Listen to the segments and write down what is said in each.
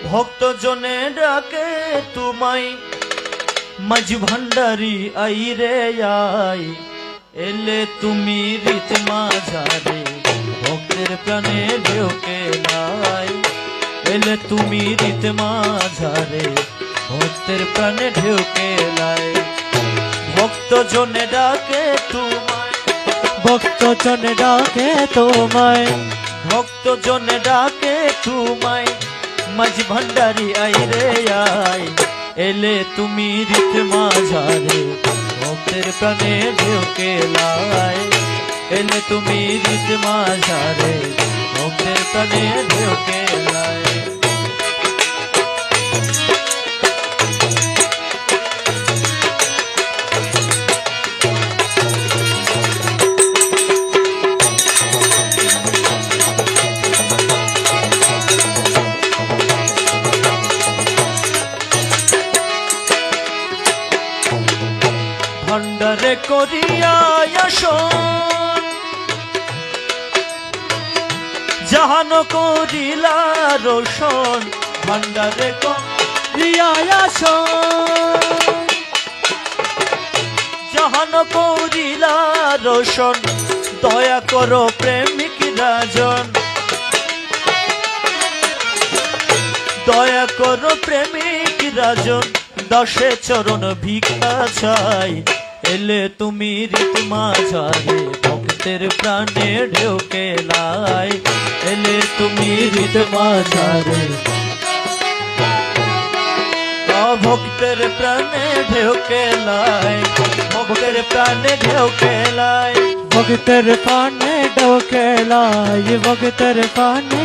ভক্ত জনে ডাকে তোমায় মাঝ ভান্ডারি আই রে আই এলে তুমি রীত মাঝারে ভক্তের প্রাণে ঢোকে নাই এলে তুমি রীত মাঝারে ভক্তের প্রাণে ঢোকে নাই ভক্ত জনে ডাকে তোমায় ভক্ত জনে ডাকে তোমায় ভক্ত জনে ডাকে তোমায় মাঝ ভান্ডারি আই রে আই এলে তুমি রীত মাঝারে ভক্তের প্রাণে ঢোকে লাই এলে তুমি রীত মাঝারে ভক্তের প্রাণে ঢোকে লাই ভান্ডারে করিয়া আসন জাহান করিলা রোশন ভান্ডারে করিয়া আসন জাহান করিলা রোশন দয়া করো প্রেমিক রাজন দয়া করো প্রেমিক রাজন দশে চরণ ভিক্ষা চাই এলে তুমি রীত মাঝারে ভক্তের প্রাণে ঢোকে লাই এলে তুমি রীত মাঝারে ভক্তের প্রাণে ঢোকে লাই ভক্তের প্রাণে ঢোকে লাই ভক্তের প্রাণে ঢোকে লাই ভক্তের প্রাণে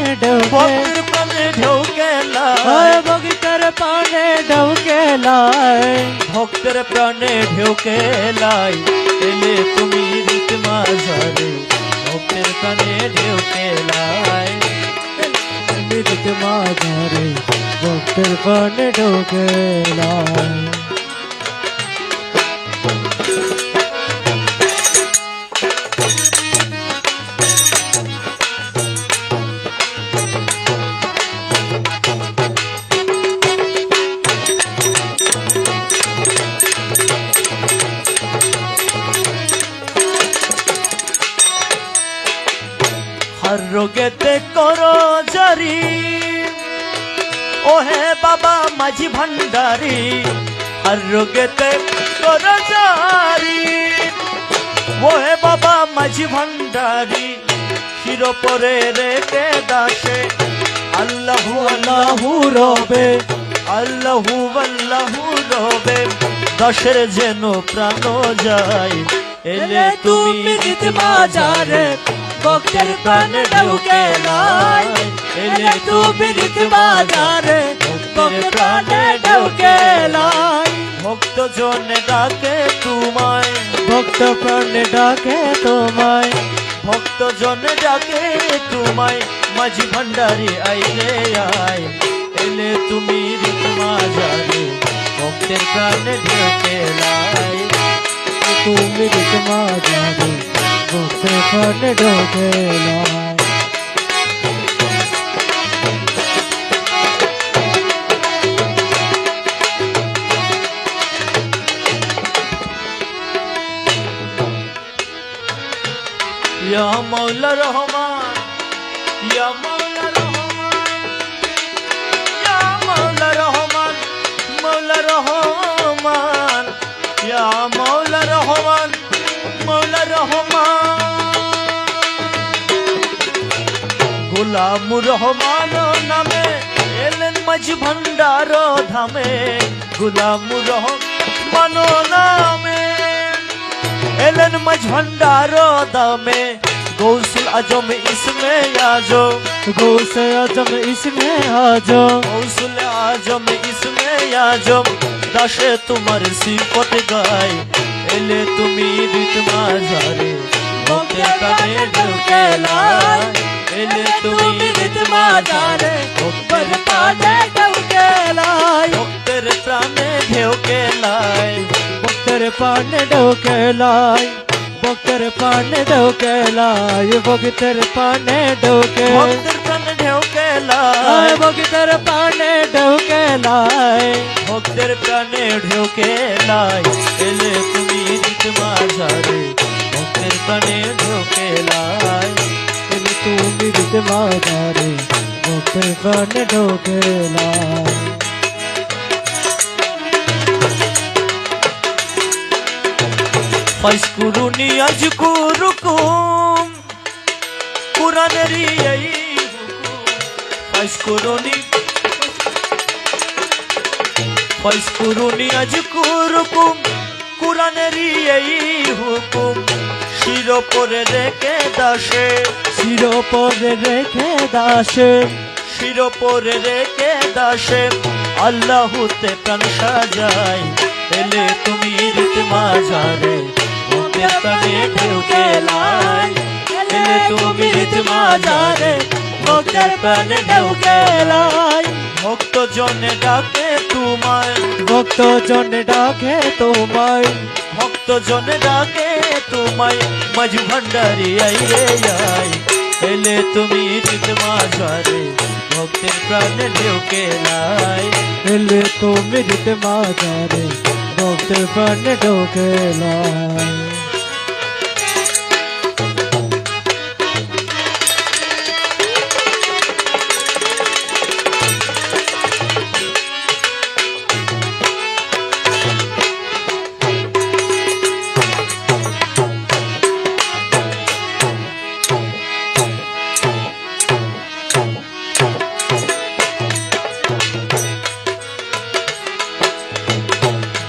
ভক্তের প্রাণে ঢোকে লাই ভক্তের প্রাণে ঢোকে লাই ভক্তের প্রাণে ঢোকে লাই এলে তুমি রীত মাঝারে ভক্তের প্রাণে ঢোকে লাই রীত মাঝারে ভক্তের প্রাণে ঢোকে লাই রোগেতে করো জারি ওহে বাবা মাঝি ভান্ডারি আর রোগেতে করো জারি ওহে বাবা মাঝি ভান্ডারি শিরোপরে রেখে দাসে আল্লাহু আল্লাহু রবে আল্লাহু আল্লাহু রবে দাসের যেন প্রাণ যায় এলে তুমি রীত মাঝারে ভক্তের প্রাণে ঢোকে লাই এলে তুমি রীত মাঝারে ভক্তের প্রাণে ঢোকে লাই ভক্ত জনে ডাকে তোমায় ভক্ত প্রাণে ডাকে তোমায় ভক্ত জনে ডাকে তোমায় মাঝি ভান্ডারি আই রে আই এলে তুমি রীত মাঝারে ভক্তের প্রাণে ঢোকে লাই তুমি রীত মাঝারে ভক্তের প্রাণে ঢোকে লাই ইয়া মাওলা রহমান ইয়া মাওলা রহমান ইয়া মাওলা রহমান মাওলা রহমান ইয়া মাওলা রহমান মাওলা রহমান গোলামুর রহমান নামে এলেন মাঝ ভান্ডার ধামে গোলামুর রহমান নামে এলেন মাঝ ভান্ডার দামে গৌসুল আজম ইসমে আজো গৌসে আজম ইসমে আজো গৌসুল আজম ইসমে আজম দাসে তোমার সিফত গায় এলে তুমি রীত মাঝারে ভক্তের প্রাণে ঢোকে লাই এলে তুমি রীত মাঝারে ভক্তের প্রাণে ঢোকে লাই ভক্তের প্রাণে ঢোকে লাই ভক্তের প্রাণে ঢোকে লাই ভক্তের প্রাণে ঢোকে লাই ভক্তের প্রাণে ঢোকে ভক্তের প্রাণে ঢোকে লাই, ভক্তের প্রাণে ঢোকে লাই, ভক্তের প্রাণে ঢোকে লাই, এলে তুমি হৃদ মাঝারে ভক্তের প্রাণে ঢোকে লাই। এলে তুমি হৃদ মাঝারে ভক্তের প্রাণে ঢোকে লাই। ফাইসকুরুনি আজকুরুকুম কুরআনেরই এই হুকুম, ফাইসকুরুনি আজকুরুকুম কুরআনেরই এই হুকুম, শির পরে রেখে দাসে, শির পরে রেখে দাসে, শির পরে রেখে দাসে আল্লাহুতে প্রাণ সাজাই, এলে তুমি হৃদ মাঝারে ভক্তের প্রাণে ঢোকে লাই, এলে তুমি হৃদ মাঝারে ভক্তের প্রাণে ঢোকে লাই। ভক্ত জনে ডাকে তোমায়, ভক্ত জন ডাকে তোমায়, ভক্ত জনে ডাকে তোমায়, মাঝ ভান্ডারি আই রে আই, এলে তুমি হৃদ মাঝারে ভক্তের প্রাণে ঢোকে লাই। এলে তুমি হৃদ মাঝারে ভক্তের প্রাণে ঢোকে লাই।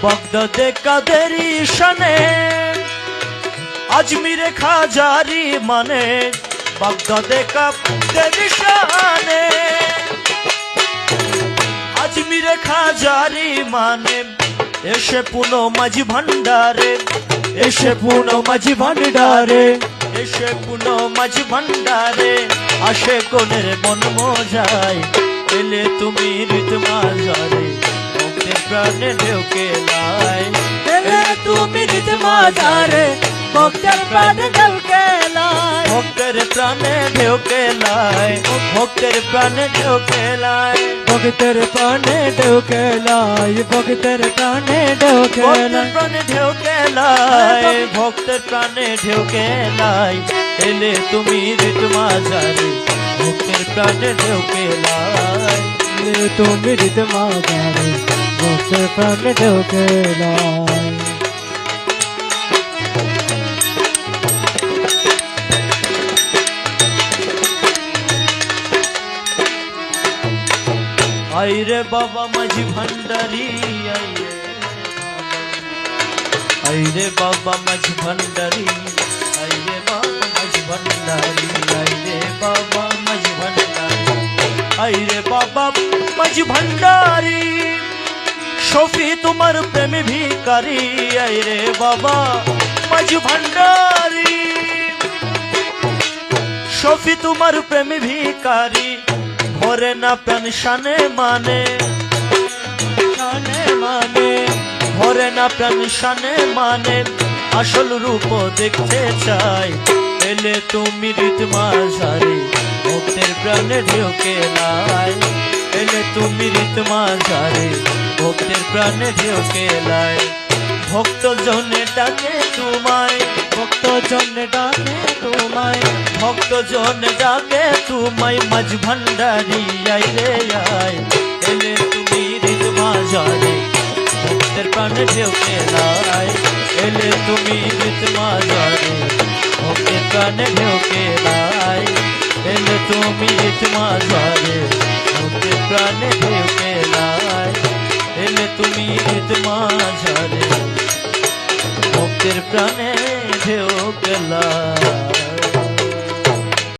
বাগদাদে কাদেরি শানে, আজমিরে খাজারি মানে, বাগদাদে কাদেরি শানে, আজমিরে খাজারি মানে, এসে পুনো মাঝি ভান্ডারে, এসে পুনো মাঝি ভান্ডারে, এসে পুনো মাঝি ভান্ডারে, আসে কোনের মন মজায়, এলে তুমি হৃদ মাঝারে ভক্তের প্রাণে ঢোকে লাই, এলে তুমি হৃদ মাঝারে ভক্তের প্রাণে ঢোকে লাই। ভক্তের প্রাণে ঢোকে লাই, ভক্তের প্রাণে ঢোকে লাই, ভক্তের প্রাণে ঢোকে লাই, ভক্তের প্রাণে ঢোকে ভক্তের লাই। প্রাণে ঢোকে লাই, ভক্তের প্রাণে ঢোকে লাই, এলে তুমি হৃদ মাঝারে ভক্তের প্রাণে ঢোকে লাই। এলে তুমি হৃদ মাঝারে ভক্তের প্রাণে ঢোকে লাই। আইরে বাবা মাঝি ভান্ডারি আইরে বাবা মাঝি ভান্ডারি, আইরে বাবা মাঝি ভান্ডারি, আইরে বাবা মাঝি ভান্ডারি, আইরে বাবা মাঝি ভান্ডারি, শফি তোমার প্রেমে ভিকারি, আইরে বাবা মাঝি ভান্ডারি, শফি তোমার প্রেমে ভিকারি, ভরে না প্রাণ শানে মানে, শানে মানে, ভরে না প্রাণ শানে মানে, আসল রূপ দেখতে চাই, এলে তুমি হৃদ মাঝারে ভক্তের প্রাণে ঢোকে লাই, এলে তুমি হৃদ মাঝারে ভক্তের প্রাণে ঢোকে লাই। ভক্ত জনে ডাকে তোমায়, ভক্ত জন ডাকে তোমায়, ভক্ত জনে ডাকে তোমায়, মাঝ ভান্ডারি আই রে আই, এলে তুমি হৃদ মাঝারে ভক্তের প্রাণে ঢোকে লাই, এলে তুমি হৃদ মাঝারে ভক্তের প্রাণে ঢোকে লাই, এলে তুমি হৃদ মাঝারে ভক্তের প্রাণে ঢোকে লাই, এলে তুমি হৃদ মাঝারে ভক্তের প্রাণে